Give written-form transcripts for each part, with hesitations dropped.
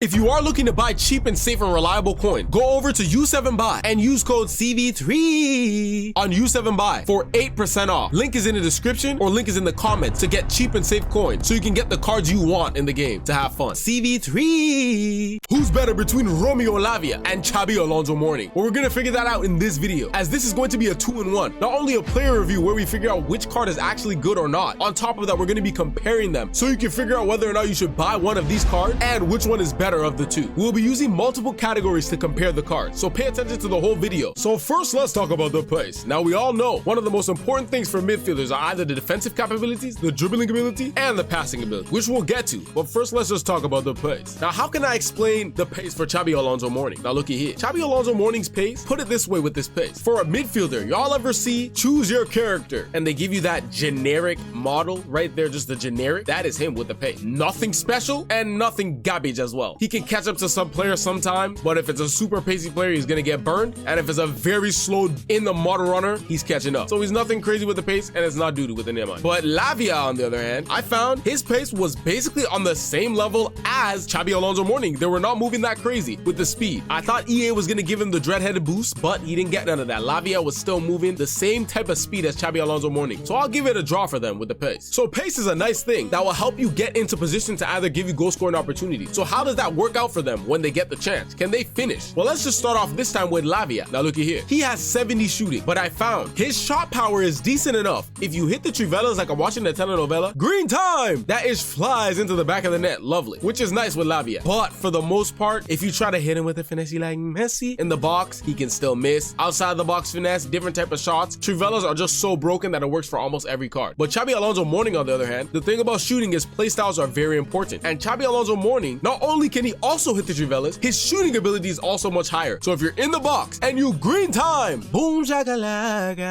If you are looking to buy cheap and safe and reliable coin, go over to U7Buy and use code CV3 on U7Buy for 8% off. Link is in the description or link is in the comments to get cheap and safe coins so you can get the cards you want in the game to have fun. CV3. Who's better between Romeo Lavia and XABI Alonso Morning? Well, we're gonna figure that out in this video, as this is going to be a 2-in-1. Not only a player review where we figure out which card is actually good or not. On top of that, we're gonna be comparing them so you can figure out whether or not you should buy one of these cards and which one is better of the two. We'll be using multiple categories to compare the cards, so pay attention to the whole video. So first, let's talk about the pace. Now, we all know one of the most important things for midfielders are either the defensive capabilities, the dribbling ability, and the passing ability, which we'll get to. But first, let's just talk about the pace. Now, how can I explain the pace for XABI Alonso Morning? Now, looky here. XABI Alonso Morning's pace, put it this way with this pace. For a midfielder, y'all ever see choose your character, and they give you that generic model right there, just the generic? That is him with the pace. Nothing special and nothing garbage as well. He can catch up to some players sometimes, but if it's a super pacey player, he's gonna get burned. And if it's a very slow in the model runner, he's catching up. So he's nothing crazy with the pace, and it's not doo-doo with an MI. But Lavia, on the other hand, I found his pace was basically on the same level as XABI Alonso Morning. They were not moving that crazy with the speed. I thought EA was gonna give him the dread-headed boost, but he didn't get none of that. Lavia was still moving the same type of speed as XABI Alonso Morning. So I'll give it a draw for them with the pace. So pace is a nice thing that will help you get into position to either give you goal scoring opportunities. So how does that work out for them when they get the chance? Can they finish? Well, let's just start off this time with Lavia. Now looky here. He has 70 shooting, but I found his shot power is decent enough. If you hit the trivelas like I'm watching the telenovela, green time! That ish flies into the back of the net. Lovely. Which is nice with Lavia. But for the most part, if you try to hit him with a finesse like Messi in the box, he can still miss. Outside the box finesse, different type of shots. Trivelas are just so broken that it works for almost every card. But XABI Alonso Morning, on the other hand, the thing about shooting is playstyles are very important. And XABI Alonso Morning, not only can he also hit the trivelas, his shooting ability is also much higher. So if you're in the box and you green time, boom shakalaka,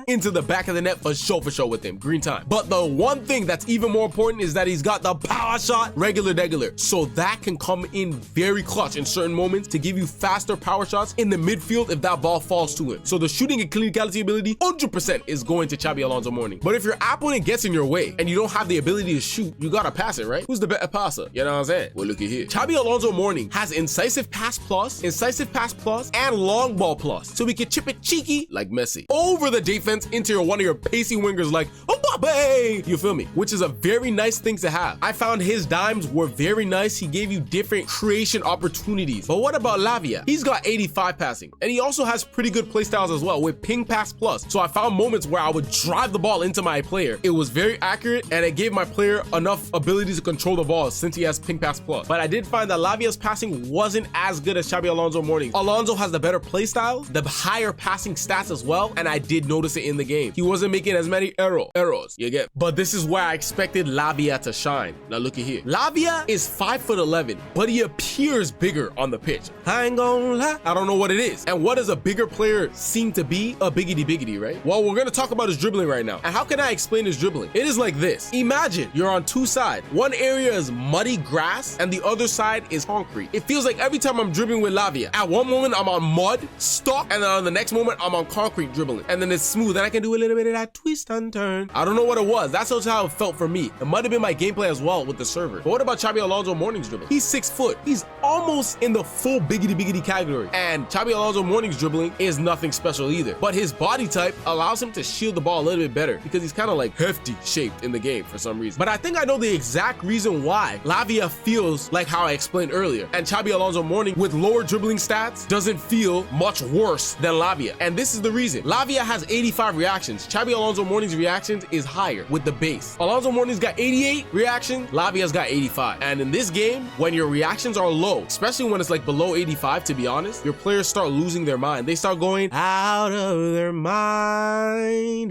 into the back of the net for sure with him, green time. But the one thing that's even more important is that he's got the power shot, regular. So that can come in very clutch in certain moments to give you faster power shots in the midfield if that ball falls to him. So the shooting and physicality ability 100% is going to XABI Alonso Morning. But if your opponent gets in your way and you don't have the ability to shoot, you gotta pass it, right? Who's the better passer? You know what I'm saying? Well, look at here. XABI Alonso Morning has incisive pass plus, and long ball plus. So we can chip it cheeky like Messi over the defense into one of your pacey wingers like Mbappe. You feel me? Which is a very nice thing to have. I found his dimes were very nice. He gave you different creation opportunities. But what about Lavia? He's got 85 passing, and he also has pretty good play styles as well with ping pass plus. So I found moments where I would drive the ball into my player. It was very accurate, and it gave my player enough ability to control the ball since he has ping pass plus. But I did find that Lavia's passing wasn't as good as XABI Alonso Morning. Alonso has the better play style, the higher passing stats as well, and I did notice it in the game. He wasn't making as many errors, you get. But this is where I expected Lavia to shine. Now looky here. Lavia is 5'11", but he appears bigger on the pitch. I ain't gonna lie, I don't know what it is. And what does a bigger player seem to be? A biggity, right? Well, we're gonna talk about his dribbling right now. And how can I explain his dribbling? It is like this. Imagine you're on two sides. One area is muddy grass and the other side is concrete. It feels like every time I'm dribbling with Lavia, at one moment I'm on mud, stuck, and then on the next moment I'm on concrete dribbling. And then it's smooth and I can do a little bit of that twist and turn. I don't know what it was. That's how it felt for me. It might have been my gameplay as well with the server. But what about XABI Alonso Morning's dribbling? He's 6 foot. He's almost in the full biggity category. And XABI Alonso Morning's dribbling is nothing special either. But his body type allows him to shield the ball a little bit better because he's kind of like hefty shaped in the game for some reason. But I think I know the exact reason why Lavia feels like how I explained earlier. And XABI Alonso Morning with lower dribbling stats doesn't feel much worse than Lavia. And this is the reason. Lavia has 85 reactions. XABI Alonso Morning's reactions is higher with the base. Alonso Morning's got 88 reactions. Lavia's got 85. And in this game, when your reactions are low, especially when it's like below 85, to be honest, your players start losing their mind. They start going out of their mind.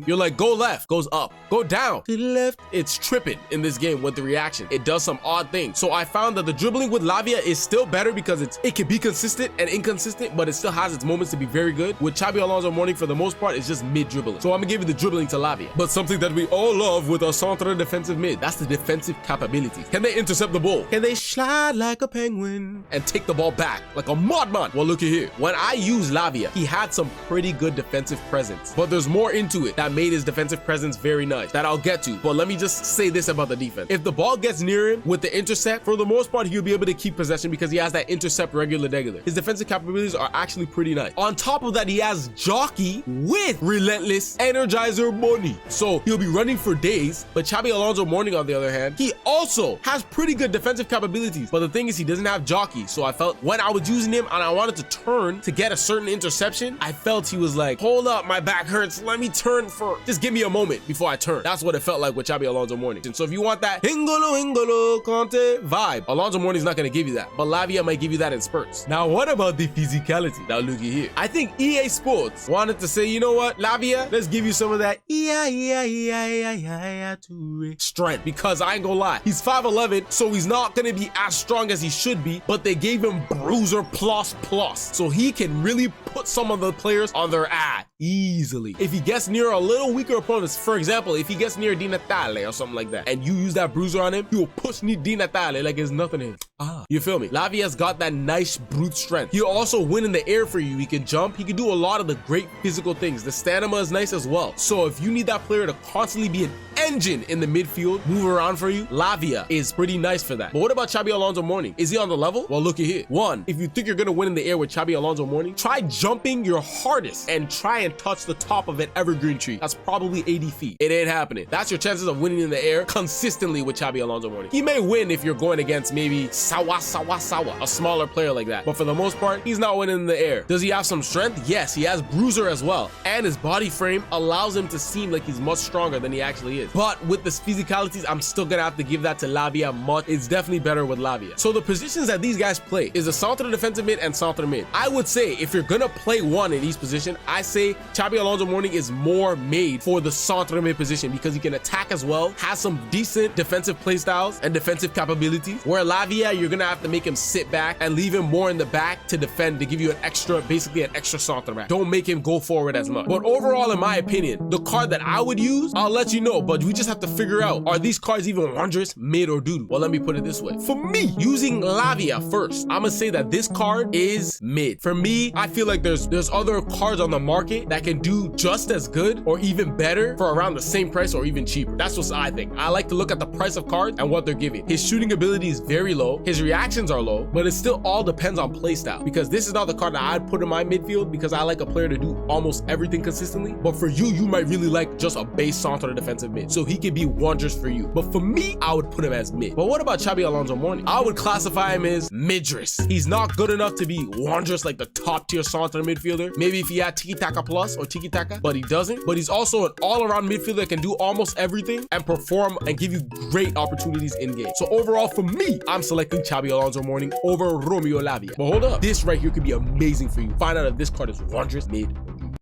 You're like, go left, goes up, go down to the left. It's tripping in this game with the reaction. It does some odd things. So I found that the dribbling with Lavia is still better because it can be consistent and inconsistent, but it still has its moments to be very good. With XABI Alonso Morning, for the most part, it's just mid dribbling. So I'm gonna give you the dribbling to Lavia. But something that we all love with our centre defensive mid, that's the defensive capabilities. Can they intercept the ball? Can they slide like a penguin and take the ball back like a madman? Well, look at here. When I use Lavia, he had some pretty good defensive presence, but there's more into it that made his defensive presence very nice that I'll get to. But let me just say this about the defense. If the ball gets near him with the intercept, for the most part, he'll be able to keep possession because he has that intercept regular. His defensive capabilities are actually pretty nice. On top of that, he has jockey with relentless energizer money. So he'll be running for days. But Xabi Alonso Morning, on the other hand, he also has pretty good defensive capabilities. But the thing is, he doesn't have jockey. So I felt when I was using him and I wanted to turn to get a certain interception, I felt he was like, hold up, my back hurts. Let me turn for, just give me a moment before I turn. That's what it felt like with Xabi Alonso Morning. And so if you want that N'Golo Conte vibe, Alonso Morning's not going to give you that. But Lavia might give you that in spurts. Now, what about the physicality? Now, looky here. I think EA Sports wanted to say, you know what, Lavia, let's give you some of that strength, because I ain't gonna lie, he's 5'11", so he's not gonna be as strong as he should be, but they gave him bruiser plus, so he can really put some of the players on their ass easily. If he gets near a little weaker opponents, for example, if he gets near Di Natale or something like that, and you use that bruiser on him, he will push Di Natale like it's nothing to him. You feel me? Lavia's got that nice brute strength. He'll also win in the air for you. He can jump. He can do a lot of the great physical things. The stamina is nice as well. So if you need that player to constantly be an engine in the midfield, move around for you, Lavia is pretty nice for that. But what about Xabi Alonso Morning? Is he on the level? Well, look at here. One, if you think you're gonna win in the air with Xabi Alonso Morning, try jumping your hardest and try and touch the top of an evergreen tree. That's probably 80 feet. It ain't happening. That's your chances of winning in the air consistently with Xabi Alonso Morning. He may win if you're going against maybe Sawa, a smaller player like that. But for the most part, he's not winning in the air. Does he have some strength? Yes, he has bruiser as well. And his body frame allows him to seem like he's much stronger than he actually is. But with the physicalities, I'm still gonna have to give that to Lavia much. It's definitely better with Lavia. So the positions that these guys play is the centre defensive mid and centre mid. I would say if you're gonna play one in each position, I say Xabi Alonso Morning is more made for the centre mid position because he can attack as well, has some decent defensive play styles and defensive capabilities. Where Lavia, you're gonna have to make him sit back and leave him more in the back to defend, to give you an extra, basically an extra centre back. Don't make him go forward as much. But overall, in my opinion, the card that I would use, I'll let you know, but we just have to figure out, are these cards even wondrous, mid, or doo-doo? Well, let me put it this way. For me, using Lavia first, I'm gonna say that this card is mid. For me, I feel like there's other cards on the market that can do just as good or even better for around the same price or even cheaper. That's what I think. I like to look at the price of cards and what they're giving. His shooting ability is very low. His reactions are low, but it still all depends on playstyle, because this is not the card that I'd put in my midfield because I like a player to do almost everything consistently. But for you, you might really like just a base centre defensive mid, so he could be wondrous for you. But for me, I would put him as mid. But what about Xabi Alonso Morning? I would classify him as midress. He's not good enough to be wondrous like the top tier centre midfielder. Maybe if he had tiki-taka plus or tiki-taka, but he doesn't. But he's also an all-around midfielder that can do almost everything and perform and give you great opportunities in game. So overall, for me, I'm selecting Xabi Alonso Morning over Romeo Lavia. But hold up, this right here could be amazing for you. Find out if this card is wondrous, mid,